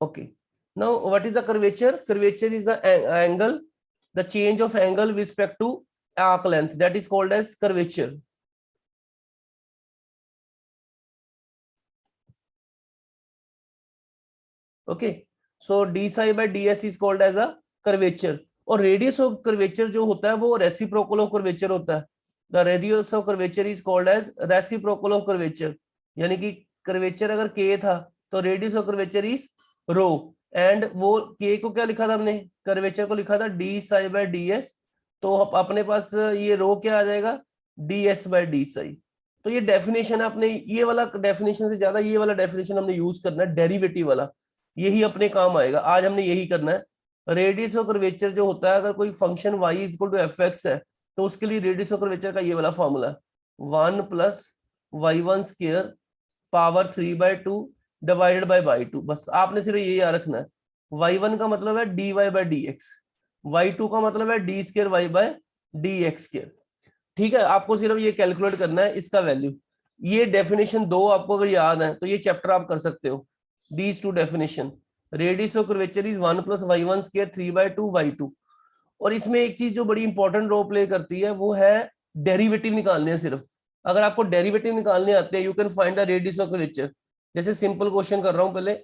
Okay. Now, what is the curvature? Curvature is the angle, the change of angle with respect to arc length. That is called as curvature. Okay. So d psi by ds is called as a curvature. और radius of curvature जो होता है वो reciprocal of curvature होता है. The radius of curvature is called as reciprocal of curvature. यानी कि curvature अगर k था तो radius of curvature is rho. And वो k को क्या लिखा था हमने, कर्वेचर को लिखा था d psi by ds. तो अपने पास ये रो क्या आ जाएगा, ds by d psi. तो ये डेफिनेशन है, अपने ये वाला डेफिनेशन से ज्यादा ये वाला डेफिनेशन हमने यूज करना है, डेरिवेटिव वाला. यही अपने काम आएगा, आज हमने यही करना है. रेडियस ऑफ कर्वेचर जो होता है, अगर कोई function y is equal to F X है तो उसके लिए रेडियस ऑफ कर्वेचर का ये वाला formula 1 plus y1 square power 3/2 divided bye 2. बस आपने सिर्फ ये याद रखना है. y1 का मतलब है dy बाय dx, y2 का मतलब है d square y by dx square. ठीक है, आपको सिर्फ ये कैलकुलेट करना है इसका वैल्यू. ये डेफिनेशन 2 आपको अगर याद है तो ये चैप्टर आप कर सकते हो. These two definition, radius of curvature is 1 plus y1 square 3/2 y2. और इसमें एक चीज जो बड़ी इंपॉर्टेंट रोल प्ले करती है वो है डेरिवेटिव निकालने हैं. सिर्फ अगर आपको डेरिवेटिव निकालने आते हैं, you can find the radius of curvature. जैसे सिंपल क्वेश्चन कर रहा हूं पहले,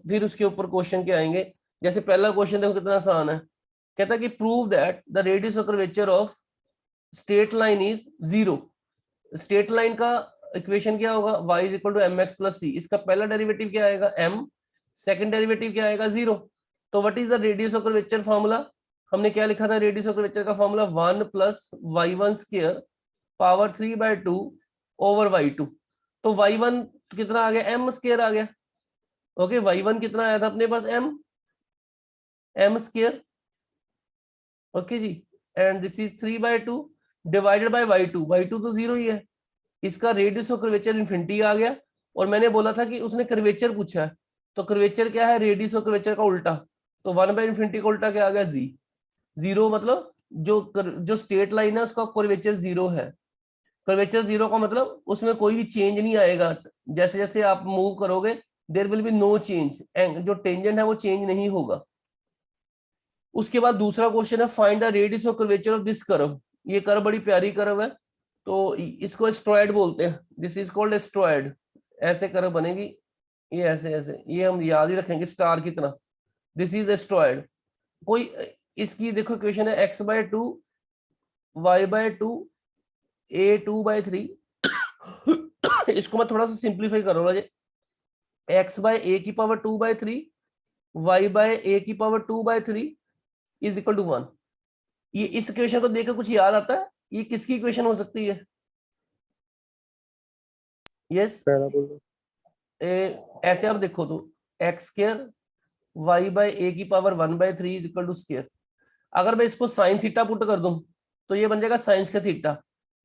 फिर उसके ऊपर क्वेश्चन के आएंगे. जैसे पहला क्वेश्चन देखो कितना आसान है. कहता है कि prove that the radius of curvature of straight line is 0. Straight line का इक्वेशन क्या होगा, y is equal to m x plus c. इसका पहला डेरिवेटिव क्या आएगा, m. सेकंड डेरिवेटिव क्या आएगा, 0. तो what is the radius of curvature formula. हमने क्या लिखा था, रेडियस ऑफ कर्वेचर का formula 1 plus y1 square power 3/2 over y2. तो y1 कितना आ गया, m स्क्वायर आ गया. ओके, y1 कितना आया था अपने पास, m स्क्वायर. ओके जी, and this is 3/2 divided by y2. y2 तो 0 ही है. इसका रेडियस ऑफ कर्वेचर इन्फिनिटी आ गया. और मैंने बोला था कि उसने कर्वेचर पूछा है, तो कर्वेचर क्या है, रेडियस ऑफ कर्वेचर का उल्टा. तो 1/इन्फिनिटी का उल्टा क्या आ गया, जी. 0 मतलब जो स्ट्रेट लाइन है उसका कर्वेचर 0 है. कर्वेचर 0 का मतलब उसमें कोई भी चेंज नहीं आएगा. जैसे जैसे आप मूव करोगे there will be no change. जो टेंजेंट है वो चेंज नहीं होगा. उसके बाद दूसरा क्वेश्चन है find the radius of curvature of this curve. ये कर्व बड़ी प्यारी कर्व है, तो इसको एस्ट्रॉयड बोलते हैं. This is called asteroid. ऐसे कर्व बनेगी, ये ऐसे ऐसे, ये हम याद ही रखेंगे स्टार की तरह. This is asteroid. कोई इसकी देखो इक्वेशन है x/2 y/2 a2/3. इसको मैं थोड़ा सा सिंप्लीफाई करूंगा जी. x/a⁴ y/a⁴ is equal to 1. ये इस इक्वेशन को देखकर कुछ याद आता है, ये किसकी इक्वेशन हो सकती है, यस ऐसे आप देखो तो x square y/a⁴ 1/3 is equal to square. अगर मैं इसको साइन थीटा पुट कर दूं तो ये बन जाएगा साइंस का थीटा,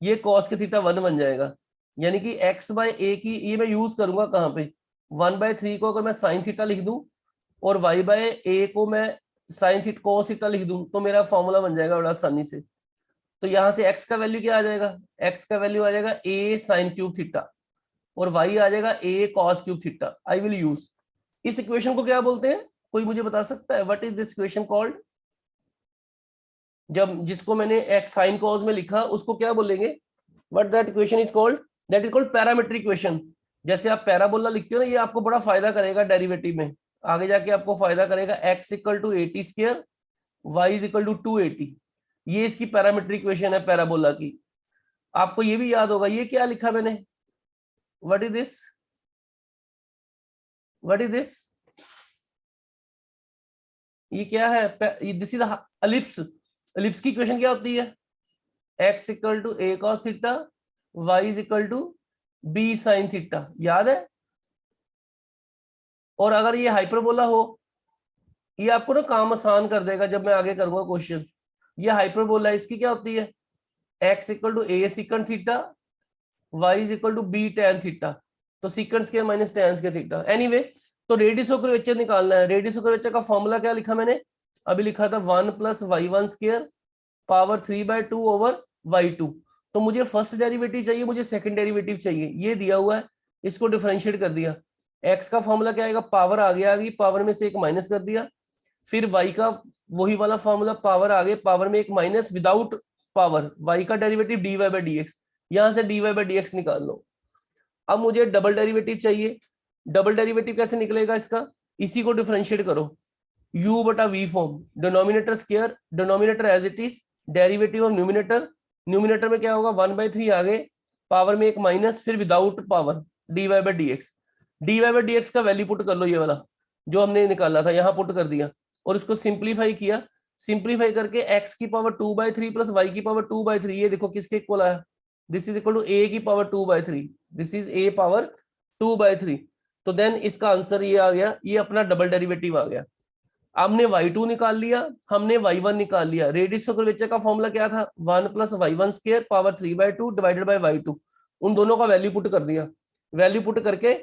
ये कॉस के थीटा 1 बन जाएगा. यानी कि x/a की ये मैं यूज करूंगा कहां पे, 1/3 को अगर मैं साइन थीटा लिख दूं और y/a को मैं साइन थीटा कॉस थीटा लिख दूं तो मेरा फॉर्मूला बन जाएगा बड़ा आसानी से. तो यहां से x का वैल्यू क्या आ जाएगा, x का वैल्यू आ जाएगा a साइन क्यूब थीटा और y आ जाएगा a cos cube theta. I will use. इस इक्वेशन को क्या बोलते हैं, कोई मुझे बता सकता है, what is this equation called. जब जिसको मैंने x साइन कॉस में लिखा उसको क्या बोलेंगे, what that equation is called, that is called parametric equation. जैसे आप पैराबोला लिखते हो ना, ये आपको बड़ा फायदा करेगा डेरिवेटिव में, आगे जाके आपको फायदा करेगा. x equal to 80 square y is equal to 280. ये इसकी पैरामीट्रिक इक्वेशन है पैराबोला की. आपको ये भी याद होगा, ये क्या लिखा मैंने, what is this, what is this, ये क्या है, दिस इज एलिप्स. एलिप्स की इक्वेशन क्या होती है, x equal to a cos theta y is equal to b sin theta. याद है. और अगर ये हाइपरबोला हो, ये आपको ना काम आसान कर देगा जब मैं आगे करूंगा क्वेश्चन. ये हाइपरबोला, इसकी क्या होती है, x equal to a secant theta y is equal to b tan theta. तो secant square minus tan square theta. Anyway, तो रेडियस ऑफ कर्वेचर निकालना है. रेडियस ऑफ कर्वेचर का फॉर्मूला क्या लिखा मैंने, अभी लिखा था 1 plus y1 square power 3/2 over y2. तो मुझे फर्स्ट डेरिवेटिव चाहिए, मुझे सेकंड डेरिवेटिव चाहिए, ये दिया हुआ है, इसको डिफरेंशिएट कर दिया. x का फॉर्मूला क्या आएगा, पावर आगे आ गई, पावर में से एक माइनस कर दिया, फिर y का वही वाला फॉर्मूला, पावर आगे, पावर में एक माइनस विदाउट पावर, y का डेरिवेटिव dy बाई dx, यहां से dy बाई dx निकाल लो। अब मुझे डबल डेरिवेटिव चाहिए, डबल डेरिवेटिव कैसे निकलेगा इसका, इसी को डिफरेंशिएट करो, u बटा v form, denominator square, denominator as it is, derivative of numerator, numerator में क्या होगा 1/3 आगे, पावर में एक माइनस, फिर without power dy by dx, dy by dx का वैल्यू पुट कर लो, ये वाला जो हमने निकाला था यहाँ पुट कर दिया, और इसको सिंप्लीफाई किया, सिंप्लीफाई करके x की पावर 2/3 प्लस y की पावर 2/3, ये देखो किसके इक्वल आया, this is equal to a की power 2/3, this is a power 2/3, तो देन इसका आंसर ये आ गया, ये अपना डबल डेरिवेटिव आ गया। हमने y2 निकाल लिया, हमने y1 निकाल लिया, रेडियस ऑफ कर्वेचर का फॉर्मूला क्या था, 1 plus y1 square power 3/2 divided by y2, उन दोनों का वैल्यू पुट कर दिया, वैल्यू पुट करके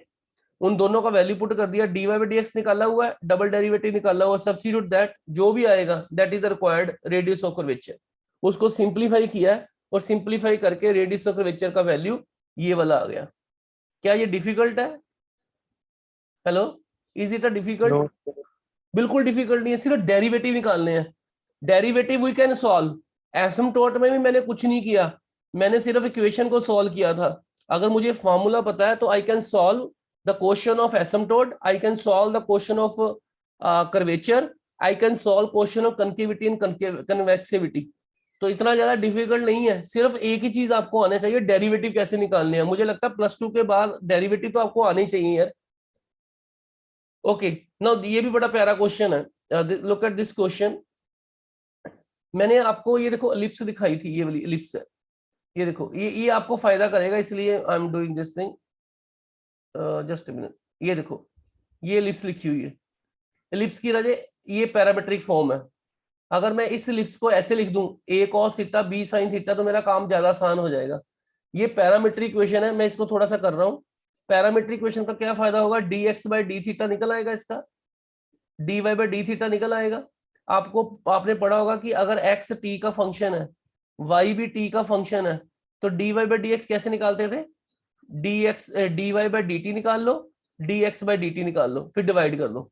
उन दोनों का वैल्यू पुट कर दिया, dy बाई dx निकाला हुआ है, डबल डेरिवेटिव निकाला हुआ, सब्स्टिट्यूट दैट, जो भी आएगा that is the required radius of curvature, उसको सिंप्लीफाई किया और सिंप्लीफाई करके रेडियस ऑफ कर्वेचर का वैल्यू ये वाला आ गया। क्या ये डिफिकल्ट है? Hello, is it a difficult? बिल्कुल डिफिकल्ट नहीं है, सिर्फ डेरिवेटिव निकालने हैं, derivative we can solve, asymptote में भी मैंने कुछ नहीं किया, मैंने सिर्फ इक्वेशन को सॉल्व किया था, अगर मुझे फॉर्मूला पता है तो I can solve the question of asymptote, I can solve the question of curvature, I can solve question of concavity and convexivity, तो इतना ज्यादा डिफिकल्ट नहीं है, सिर्फ एक ही चीज आपको आना चाहिए, डेरिवेटिव कैसे निकालने हैं, मुझे लगता है +2 के बाद डेरिवेटिव तो आपको आने चाहिए यार। ओके, नाउ ये भी बड़ा प्यारा क्वेश्चन है, लुक एट दिस क्वेश्चन, मैंने आपको ये देखो एलिप्स दिखाई थी, ये वाली एलिप्स है, ये देखो, ये आपको फायदा करेगा, इसलिए I am doing this thing, just a minute, ये देखो ये एलिप्स लिखी हुई है, एलिप्स की वजह ये पैरामेट्रिक फॉर्म है, अगर मैं इस एलिप्स को ऐसे लिख दूं a cos theta b sin theta, तो मेरा काम ज्यादा आसान हो जाएगा, ये पैरामेट्रिक इक्वेशन है, मैं इसको थोड़ा सा कर रहा हूँ, पैरामेट्रिक इक्वेशन का क्या फायदा होगा, dx बाई डी थीटा निकल आएगा, इसका dy बाई डी थीटा निकल आएगा, आपने पढ़ा होगा कि अगर x t का फंक्शन है, y भी t का फंक्शन है, तो dy बाई dx कैसे निकालते थे, dy बाई dt निकाल लो, dx बाई dt निकाल लो, फिर डिवाइड कर लो,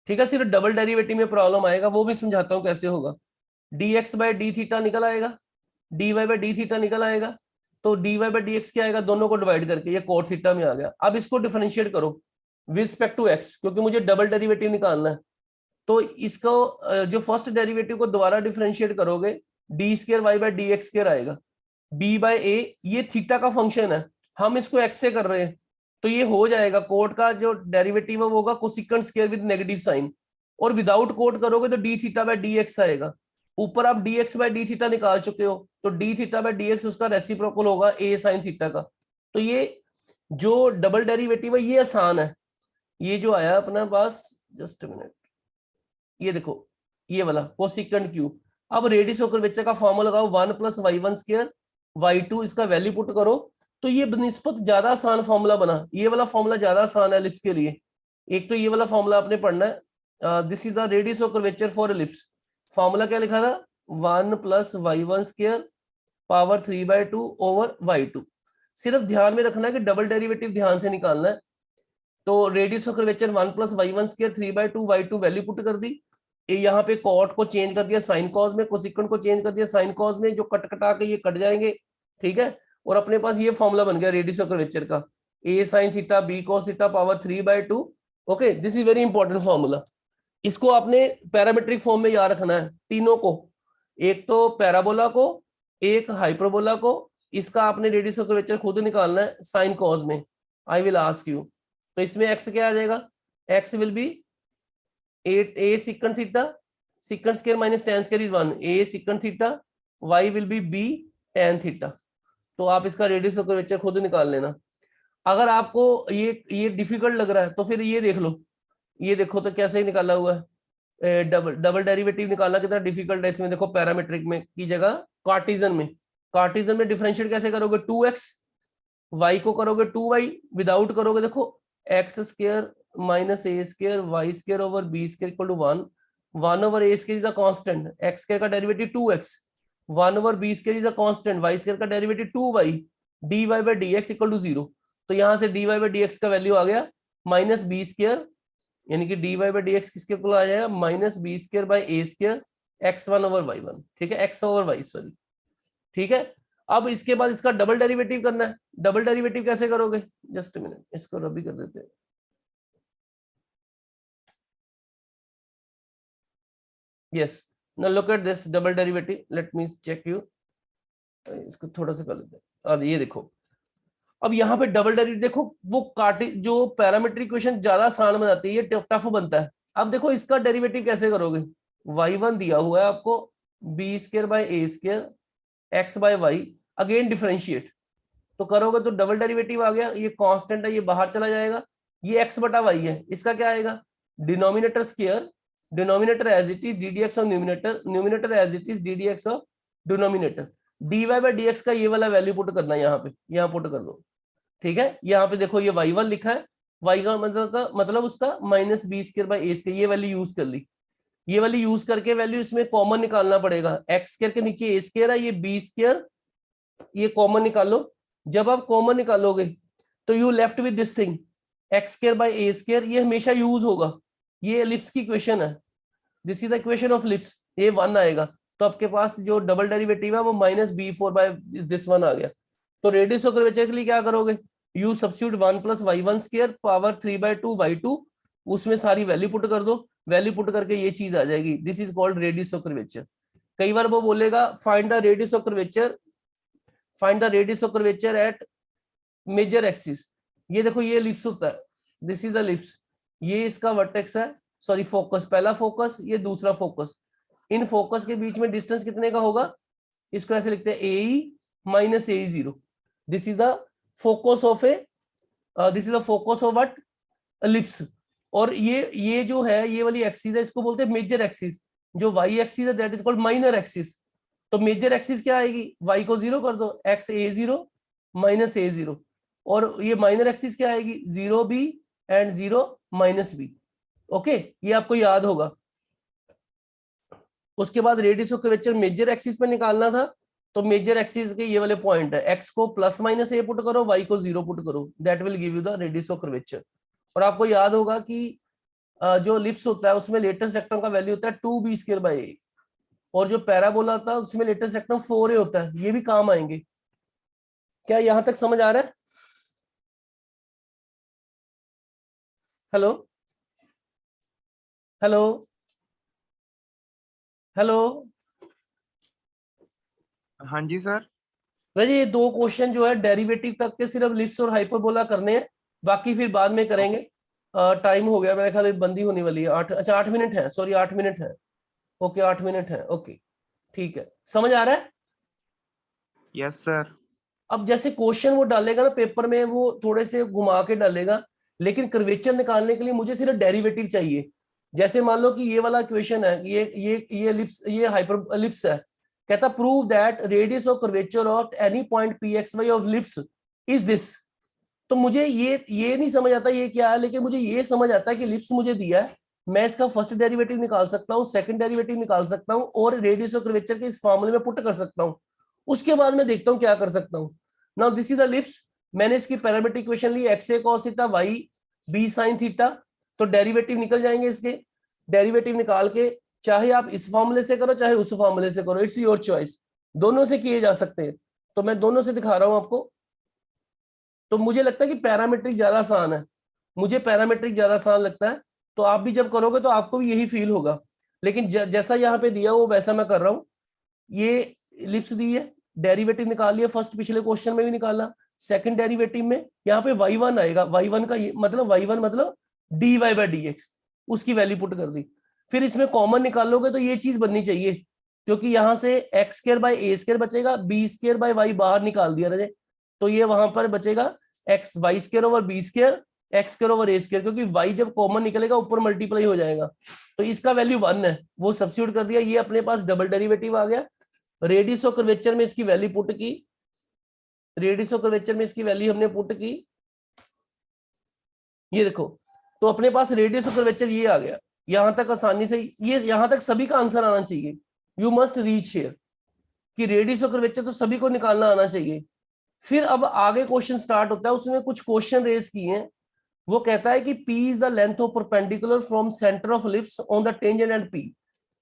ठीक है, सिर्फ डबल डेरिवेटिव में प्रॉब्लम आएगा, वो भी समझाता हूँ कैसे होगा, dx बाई डी थीटा निकल आएगा, dy बाई डी थीटा निकल आएगा, तो dy बाई dx क्या आएगा, दोनों को डिवाइड करके ये कोट थीटा में आ गया, अब इसको डिफरेंशिएट करो विद रिस्पेक्ट टू x, क्योंकि मुझे डबल डेरिवेटिव निकालना है, तो इसको जो फर्स्ट डेरिवेटिव को दोबारा डिफरेंशिएट करोगे, D square Y by D X square आएगा, b बाई ए, ये थीटा का फंक्शन है, हम इसको x से कर रहे हैं, तो ये हो जाएगा, कोट का जो डेरिवेटिव है वो होगा cosecant square with negative sign, और विदाउट कोट करोगे तो D theta by D X आएगा, ऊपर आप dx बाई डी थीटा निकाल चुके हो, तो D theta by D x उसका रेसिप्रोकल होगा a साइन थीटा का, तो ये जो डबल डेरिवेटिव है ये आसान है, ये जो आया अपना पास, जस्ट मिनट, ये देखो ये वाला कोसेकेंट क्यूब, अब रेडियस ऑफ कर्वेचर का फॉर्मूला लगाओ 1 प्लस y1 स्क्वायर y2, इसका वैल्यू पुट करो, तो ये बनिस्बत ज्यादा आसान फॉर्मूला बना, ये वाला फॉर्मूला ज्यादा आसान है एलिप्स के लिए, एक तो ये वाला फॉर्मूला आपने पढ़ना है, this is the radius of curvature for ellipse, formula क्या लिखा था, 1 plus y1 square power 3/2 over y2, सिर्फ ध्यान में रखना है कि डबल डेरिवेटिव ध्यान से निकालना है, तो radius of curvature 1 plus y1 square 3/2 y2 value put कर दी, यहाँ पे कॉट को चेंज कर दिया साइन कॉस में, कोसेकेंट को चेंज कर दिया साइन कॉस में, जो कट कटा के ये कट जाएंगे, ठीक है, और अपने पास ये फॉर्मूला बन गया रेडियस ऑफ कर्वेचर का, a sine theta b cos theta power 3/2, okay, this is very important formula, इसको आपने पैरामेट्रिक फॉर्म में याद रखना है तीनों को, एक तो पैराबोला को, एक हाइपरबोला को, इसका आपने रेडियस ऑफ कर्वेचर खुद निकालना है साइन कॉस में, आई विल आस्क यू, तो इसमें x क्या आ जाएगा, x will be 8a secant theta, secant square minus tan square is 1, a secant theta, y will be b tan theta, तो आप इसका रेडियस ऑफ कर्वेचर खुद निकाल लेना, अगर आपको ये डिफिकल्ट लग रहा है तो फिर ये देख लो, ये देखो तो कैसे ही निकाला हुआ है, डबल डेरिवेटिव निकालना कितना डिफिकल्ट है, इसमें देखो पैरामेट्रिक में की जगह कार्टेशियन में डिफरेंशिएट कैसे करोगे, 2x, y को करोगे 2y, विदाउट करोगे देखो x square minus a square Y square over b square equal to 1 over a square is a constant, x square का derivative 2x, 1 over b square is a constant, y square का derivative 2y, dy by dx equal to 0, तो यहां से dy by dx का value आ गया minus B square, यानी कि dy बाई डी एक्स किसके इक्वल आ जाएगा, minus B square by A square x1 over y1, ठीक है, x ओवर y, सॉरी, ठीक है। अब इसके बाद इसका डबल डेरिवेटिव करना है। डबल डेरिवेटिव कैसे करोगे, जस्ट मिनट, इसको रबी कर देते हैं। Yes, now look at this double derivative, let me check you, इसको थोड़ा सा कर लेते हैं। अब ये देखो, अब यहाँ पे डबल डेरिवेटिव देखो, वो काटे जो पैरामीट्रिक इक्वेशन ज्यादा आसान बनाती है, ये टफ बनता है। अब देखो इसका डेरिवेटिव कैसे करोगे, y1 दिया हुआ है आपको, B square by A square X by Y, again differentiate, तो करोगे तो डबल डेरिवेटिव आ गया, ये कांस्टेंट है, ये बाहर चला जाएगा, ये x बटा वाई है, इसका क्या आएगा, denominator square, denominator as it is D D X of numerator, numerator as it is D D X of denominator, D Y by D X का ये वाला वैल्यू पुट करना है यहाँ पे, यहाँ पुट कर दो, ठीक है। यहाँ पे देखो ये y1 लिखा है, y का मतलब उसका minus B square by A square, ये वैल्यू यूज कर ली, ये वाली यूज करके वैल्यू इसमें कॉमन निकालना पड़ेगा, एक्स स्क्वायर के नीचे ए स्क्वायर है, ये बी स्क्वायर, ये कॉमन निकालो। जब आप कॉमन निकालोगे तो you left with this thing, x square by A square, ये हमेशा यूज होगा, ये एलिप्स की इक्वेशन है, this is the equation of ellipse, ये 1 आएगा, तो आपके पास जो डबल डेरिवेटिव है वो minus B four by this 1 आ गया। तो रेडियस ऑफ कर्वेचर के लिए क्या करोगे, you substitute 1 plus y1 square power 3/2 y2, उसमें सारी वैल्यू पुट कर दो, वैल्यू पुट करके ये चीज आ जाएगी, this is called radius of curvature. कई बार वो बोलेगा find the radius of curvature, find the radius of curvature at major axis, ये देखो ये एलिप्स होता है, दिस इज द एलिप्स, ये इसका वर्टेक्स है, सॉरी फोकस, पहला फोकस, ये दूसरा फोकस, इन फोकस के बीच में डिस्टेंस कितने का होगा, इसको ऐसे लिखते हैं AE minus AE0, this is the focus of A, this is the focus of what, ellipse. और ये जो है ये वाली एक्सिस है, इसको बोलते हैं मेजर एक्सिस, जो वाई एक्सिस है that is called minor axis. तो मेजर एक्सिस क्या आएगी, वाई को 0 कर दो, एक्स A0 माइनस A0, और ये माइनर एक्सिस क्या आएगी, 0b and 0 minus b, okay, ये आपको याद होगा। उसके बाद radius of curvature major axis पे निकालना था, तो मेजर एक्सिस के ये वाले पॉइंट है, एक्स को प्लस माइनस ए पुट करो, वाई को 0 पुट करो, that will give you the radius of curvature. और आपको याद होगा कि जो एलिप्स होता है उसमें लेटेस्ट रेक्टम का वैल्यू होता है 2b स्क्वायर बाई ए, और जो पैराबोला होता है उसमें लेटेस्ट रेक्टम 4a होता है, ये भी काम आएंगे। क्या यहां तक समझ आ रहा है, हेलो हेलो हेलो, हाँ जी सर। जी ये 2 क्वेश्चन जो है डेरिवेटिव तक के सिर्फ एलिप्स और हाइपरबोला करने हैं, बाकी फिर बाद में करेंगे। टाइम हो गया मेरे ख्याल बंदी होने वाली है, 8, अच्छा 8 मिनट है, सॉरी 8 मिनट है, ओके 8 मिनट है, ओके ठीक है, समझ आ रहा है। Yes sir. अब जैसे क्वेश्चन वो डालेगा ना पेपर में, वो थोड़े से घुमा के डालेगा, लेकिन कर्वेचर निकालने के लिए मुझे सिर्फ डेरिवेटिव चाहिए। जैसे मान लो कि ये वाला इक्वेशन है, ये एलिप्स, ये हाइपर एलिप्स है, कहता prove that radius of curvature of any point pxy of ellipse is this. तो मुझे ये नहीं समझ आता ये क्या है, लेकिन मुझे ये समझ आता है कि एलिप्स मुझे दिया है, मैं इसका फर्स्ट डेरिवेटिव निकाल सकता हूँ, सेकंड डेरिवेटिव निकाल सकता हूँ, और रेडियस ऑफ कर्वेचर के इस फॉर्मूले में पुट कर सकता हूँ। उसके बाद मैं देखता हूँ क्या कर सकता हूँ। Now this is the ellipse, मैंने इसकी पैरामीट्रिक इक्वेशन ली, x a cos theta y b sine theta, तो डेरिवेटिव निकल जाएंगे इसके। डेरिवेटिव निकाल के चाहे आप इस फॉर्मूले से करो चाहे उस फॉर्मूले से करो, इट्स योर चॉइस, दोनों से किए जा सकते हैं, तो मैं दोनों से दिखा रहा हूं आपको। तो मुझे लगता है कि पैरामीट्रिक ज्यादा आसान है, मुझे पैरामीट्रिक ज्यादा आसान लगता है, तो आप भी जब करोगे तो आपको भी यही फील होगा। लेकिन जैसा यहाँ पे दिया वो वैसा मैं कर रहा हूँ। ये एलिप्स दी है, डेरिवेटिव निकाल लिया, फर्स्ट पिछले क्वेश्चन में भी निकाला, सेकंड डेरिवेटिव में यहाँ पे y1 आएगा, y1 का मतलब y1 मतलब dy बाई डी एक्स, उसकी वैल्यू पुट कर दी। फिर इसमें कॉमन निकालोगे तो ये चीज बननी चाहिए, क्योंकि यहां से x square by A square बचेगा, बी स्क्वायर बाई वाई बाहर निकाल दिया रहे, तो ये वहां पर बचेगा x y square over b square, x square over a square, क्योंकि वाई जब कॉमन निकलेगा ऊपर मल्टीप्लाई हो जाएगा, तो इसका वैल्यू 1 है, वो सब्स्टिट्यूट कर दिया, ये अपने पास डबल डेरिवेटिव आ गया। रेडियस ऑफ कर्वेचर में इसकी वैल्यू पुट की, रेडियस ऑफ कर्वेचर में इसकी वैल्यू हमने पुट की, ये देखो, तो अपने पास रेडियस ऑफ कर्वेचर ये आ गया। यहां तक आसानी से, ये यहां तक सभी का आंसर आना चाहिए, यू मस्ट रीच हियर कि रेडियस ऑफ कर्वेचर तो सभी को निकालना आना चाहिए। फिर अब आगे क्वेश्चन स्टार्ट होता है, उसने कुछ क्वेश्चन रेज किए हैं वो कहता है कि P is the length of perpendicular from centre of ellipse on the tangent and P।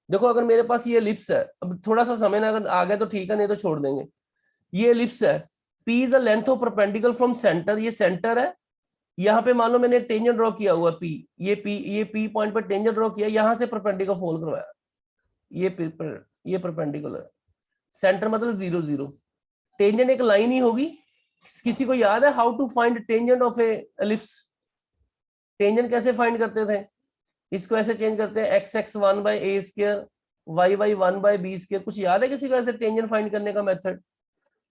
देखो अगर मेरे पास ये एलिप्स है, अब थोड़ा सा समय ना अगर आ गया तो ठीक है, नहीं तो छोड़ देंगे। ये एलिप्स है, P is the length of perpendicular from centre, ये सेंटर है। यहाँ पे मान लो मैंने टेंजेंट ड्रॉ किया हुआ P, ये P पॉइंट पर टेंजेंट ड्रॉ किया, यहाँ से परपेंडिकुलर फोल्ड करवाया, ये परपेंडिकुलर, सेंटर मतलब 0 0। टेंजेंट एक लाइन ही होगी। किसी को याद है how to find tangent of a ellipse? Tangent कैसे फाइंड करते थे? इसको ऐसे चेंज करते हैं, x x 1 by A square, y y 1 by B square. कुछ याद है किसी को ऐसे टेंजेंट फाइंड करने का मेथड?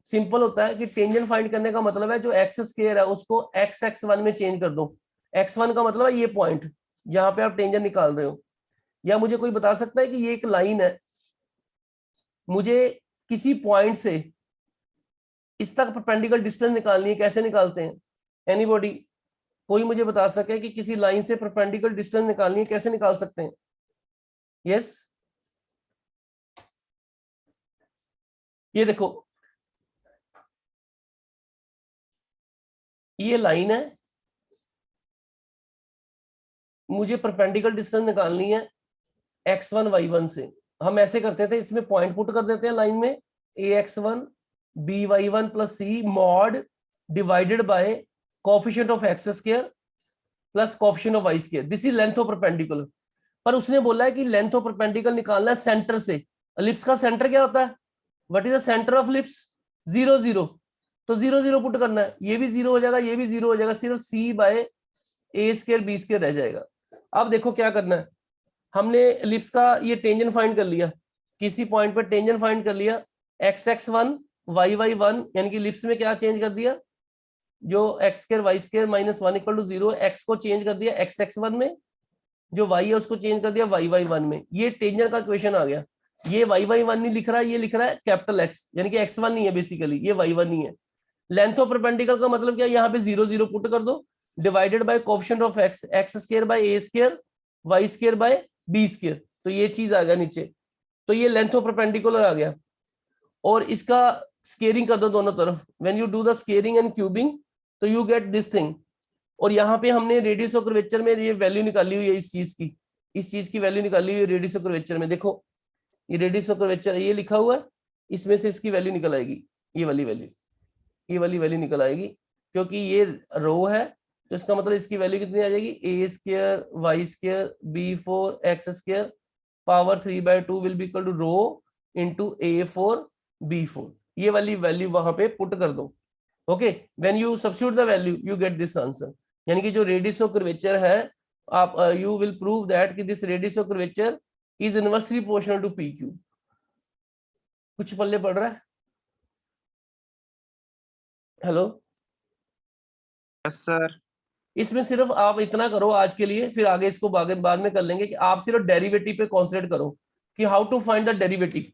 सिंपल होता है कि टेंजेंट फाइंड करने का मतलब है जो एक्स स्क्वायर है उसको एक्स एक्स 1 में चेंज कर दो। x1 का मतलब है ये पॉइंट जहां पे आप टेंजेंट निकाल रहे हो। या मुझे कोई बता सकता है कि ये एक लाइन है, मुझे किसी पॉइंट से इस तक परपेंडिकुलर डिस्टेंस निकालनी है, कैसे निकालते हैं? एनीबॉडी? कोई मुझे बता सके कि किसी लाइन से परपेंडिकुलर डिस्टेंस निकालनी है, कैसे निकाल सकते हैं? यस, ये देखो, ये लाइन है, मुझे परपेंडिकुलर डिस्टेंस निकालनी है x1 y1 से। हम ऐसे करते थे, इसमें पॉइंट पुट कर देते हैं लाइन में, ax1 by1 plus c mod divided by coefficient of x square plus coefficient of y square, this is length of perpendicular. पर उसने बोला है कि लेंथ ऑफ परपेंडिकुलर निकालना है सेंटर से। एलिप्स का सेंटर क्या होता है? What is the centre of ellipse? 0 0। तो 0 0 पुट करना है, ये भी 0 हो जाएगा, ये भी 0 हो जाएगा, सिर्फ c by a square b square रह जाएगा। अब देखो क्या करना है, हमने एलिप्स का ये टेंजेंट फाइंड कर लिया, किसी पॉइंट पर टेंजेंट फाइंड कर लिया, एक्स एक्स 1 वाई वाई 1, यानी कि एलिप्स में क्या चेंज कर दिया, जो X square Y square minus 1 equal to 0, X को चेंज कर दिया एक्स एक्स 1 में, जो वाई है उसको चेंज कर दिया वाई वाई 1 में। ये टेंजेंट का क्वेश्चन आ गया। ये वाई वाई 1 नहीं लिख रहा है, ये लिख रहा है कैपिटल एक्स, यानी कि x1 नहीं है बेसिकली, ये y1 नहीं है। लेंथ ऑफ परपेंडिकुलर का मतलब क्या है, यहाँ पे 0 0 पुट कर दो, divided by coefficient of x, X square by A square Y square by B square, तो ये चीज आ गया नीचे। तो ये लेंथ ऑफ परपेंडिकुलर आ गया। और इसका स्केयरिंग कर दो दोनों तरफ, when you do the squaring and cubing तो यू गेट दिस थिंग। और यहाँ पे हमने रेडियस ऑफ कर्वेचर में ये वैल्यू निकाली हुई है, इस चीज की वैल्यू निकाली हुई है रेडियस ऑफ कर्वेचर में। देखो ये रेडियस ऑफ कर्वेचर ये लिखा हुआ है, इसमें से इसकी वैल्यू निकल आएगी, ये वाली वैल्यू निकल आएगी, क्योंकि ये रो है, तो इसका मतलब इसकी वैल्यू कितनी आ जाएगी, a square Y square b4 x square power 3/2 will be equal to rho into a4 b4। ये वाली वैल्यू वहां पे पुट कर दो। Okay, when you substitute the value you get this answer, यानी कि जो रेडियस ऑफ कर्वेचर है, आप यू विल प्रूव दैट कि this radius of curvature is inversely proportional to P Q. कुछ पल्ले पड़ रहा है? Hello, yes sir. इसमें सिर्फ आप इतना करो आज के लिए, फिर आगे इसको बाद में कर लेंगे, कि आप सिर्फ डेरिवेटिव पे कॉन्सेंट्रेट करो कि how to find the derivative,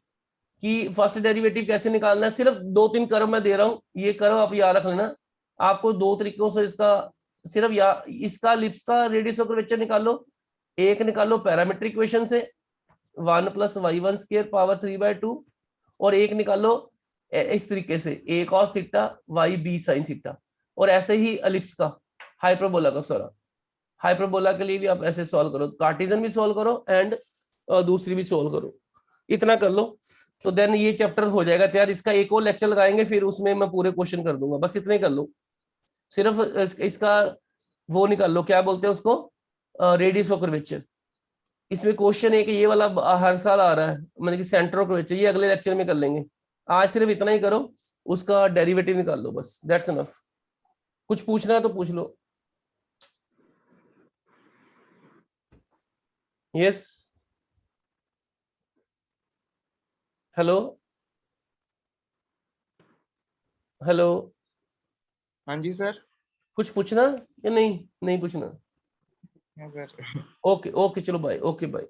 कि फर्स्ट डेरिवेटिव कैसे निकालना है। सिर्फ 2-3 कर्व मैं दे रहा हूं, ये कर्व आप याद रख लेना। आपको 2 तरीकों से इसका सिर्फ इसका एलिप्स का रेडियस ऑफ कर्वेचर निकालो। एक निकालो पैरामीट्रिक इक्वेशन से 1 + y1 स्क्वायर पावर 3/2, और एक निकालो इस तरीके से a cos theta y b sin theta. और ऐसे ही एलिप्स का हाइपरबोला का, हाइपरबोला के लिए भी आप ऐसे सॉल्व करो, कार्टेशियन भी सॉल्व करो एंड दूसरी भी सॉल्व करो, इतना कर लो तो देन ये चैप्टर हो जाएगा तैयार। इसका एक और लेक्चर लगाएंगे, फिर उसमें मैं पूरे क्वेश्चन कर दूंगा, बस इतना ही कर लो। सिर्फ इसका वो निकाल लो, क्या बोलते हैं उसको, रेडियस ऑफ कर्वेचर। इसमें क्वेश्चन है कि ये वाला हर साल आ रहा है, मतलब कि सेंटर ऑफ कर्वेचर, ये अगले लेक्चर में कर लेंगे। आज सिर्फ इतना ही करो, उसका डेरिवेटिव निकाल लो, बस दैट्स इनफ। कुछ पूछना है तो पूछ लो। यस, हेलो हेलो, हाँ जी सर। कुछ पूछना या नहीं? नहीं पूछना? हाँ सर। ओके ओके, चलो बाय, ओके बाय।